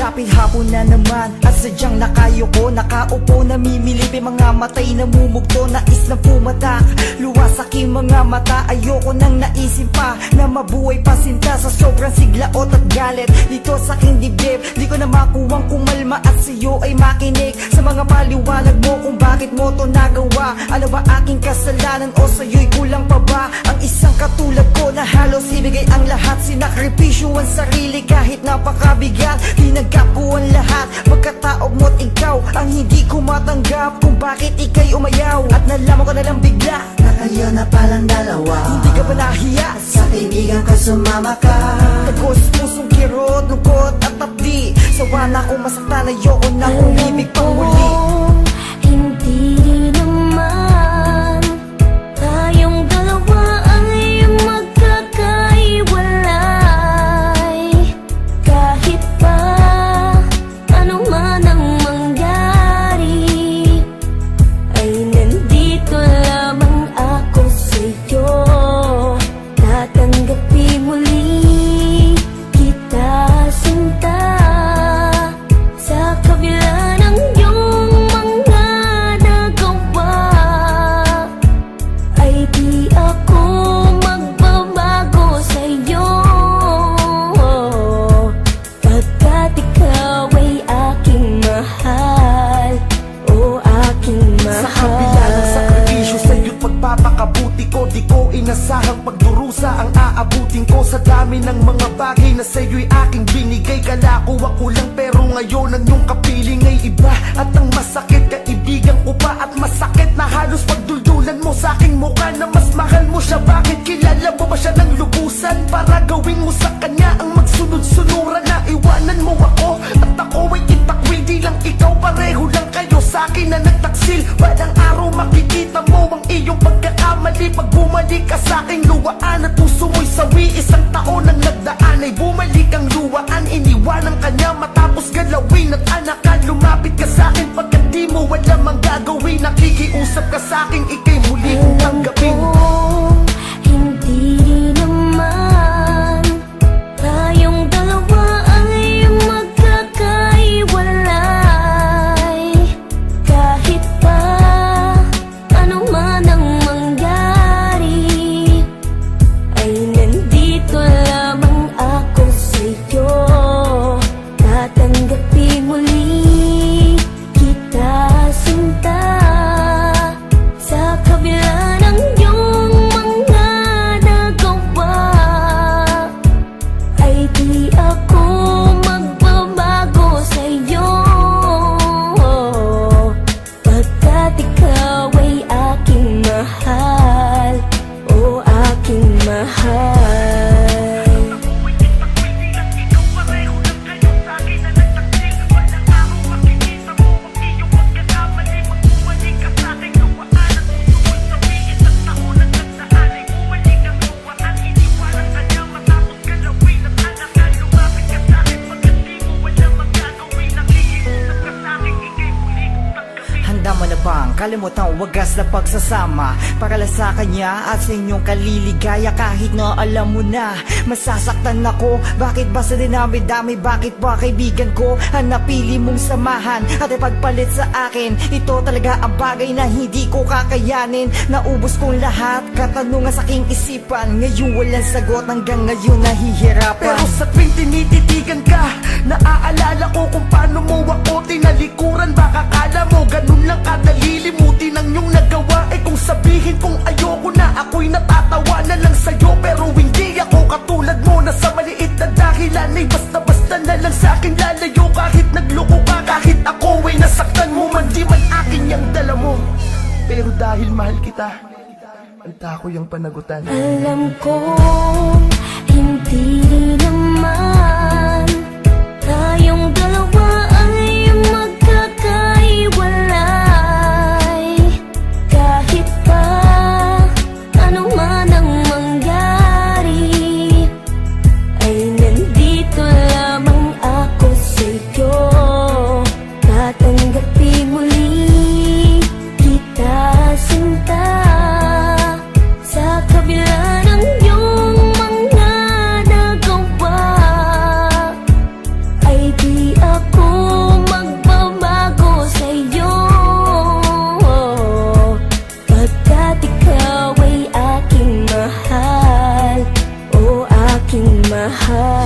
Kapit hapon na naman at sadyang nakayoko, nakaupo namimilip, mga matay namumugto, nais na pumatak, luwas aking mga mata. Ayoko nang naisip pa na mabuhay pa sinta sa sobrang siglaot at galit dito sa aking dibdib. Di ko na makuwang kumalma at sa'yo ay makinig sa mga paliwanag mo kung bakit mo to nagawa. Ano ba aking kasalanan o sa'yo'y kulang pa ba? Ang isang katulad ko na halos ibigay ang lahat, sinakripisyo ang sarili kahit napakabigat. Tinanggap ko ang lahat, pagkataob mo't ikaw ang hindi ko matanggap kung bakit ika'y umayaw. At nalaman ko na lang bigla na kayo na palang dalawa. Hindi ka ba nahiya? Sa kaibigan ko sumama ka. Tagos pusong kirot, lungkot at tapdi. Sawa na akong masaktan, ayoko na umibig pang muli. Hindi naman tayong dalawa ay magkakaiwalay. Kahit pa ano man ang mangyari, ay nandito lamang ako sa'yo. Tatanggapin muli kita sinta, sa kabila ng iyong mga nagawa, ay di ako magbabago sa'yo. Pagkat ikaw ay aking mahal, o aking mahal. Sa kabila ng sakripisyo sa'yo't pagpapakabuti ko, di ko inasahang pagdurusa ang aabutin ko. Sa dami ng mga bagay na sa'yo'y aking binigay, kala ko ako lang pero ngayon ang iyong kapiling ay iba. At ang masakit, kaibigan ko pa at masakit na halos pagduldulan mo sa aking mukha na mas mahal mo siya. Bakit kilala mo ba siya ng lubusan para gawin mo sa kanya ang magsunod-sunuran? Na iwanan mo ako at ako ay itakwil, di lang ikaw, pareho lang kayo sa akin na nagtaksil. Balang araw makikita mo ang iyong pagkakamali pag bumalik ka sa aking luwaan at puso mo'y sawi. Isang taon ang nagdaan ay bumalik ang luwaan, iniwanan kanya matapos galawin at anakan. Lumapit ka sa akin pagkat di mo alam ang gagawin, nakikiusap ka sa akin, ika'y muli kong tanggapin. Hindi naman tayong dalawa ay magkakaiwalay. Kahit pa ano man ang mangyari, ay nandito lamang ako sa'yo. Tatanggapin muli kita sinta, sa kabila ng iyong mga nagawa, ay di ako magbabago sa'yo. Pagkat ikaw ay aking mahal, o aking mahal. Handa mo na bang kalimutan ang wagas na pagsasama para lang sa kanya at sa inyong kaliligaya? Kahit na alam mo na masasaktan ako, bakit ba sa dinami-dami, bakit ba kaibigan ko ang napili mong samahan at ipagpalit sa akin? Ito talaga ang bagay na hindi ko kakayanin. Naubos kong lahat, katanungan sa aking isipan, ngayon walang sagot, hanggang ngayon nahihirapan. Pero sa tuwing tinititigan ka, naaalala ko kung paano mo ako tinalikuran. Baka kala mo ganun lang kadali limutin ang iyong nagawa. Eh kung sabihin kong ayoko na, ako'y natatawa na lang sa'yo. Pero hindi ako katulad mo na sa maliit na dahilan ay basta-basta na lang sa'kin lalayo. Kahit nagloko ka, kahit ako ay nasaktan mo man, di man akin yung dala mo. Pero dahil mahal kita, anta ko yung panagutan. Alam kong hindi naman tayong dalawa ay magkakaiwalay. Kahit pa ano man ang mangyari, ay nandito lamang ako sa'yo. Tatanggapin muli kita sinta, sa kabila ng iyong mga buhay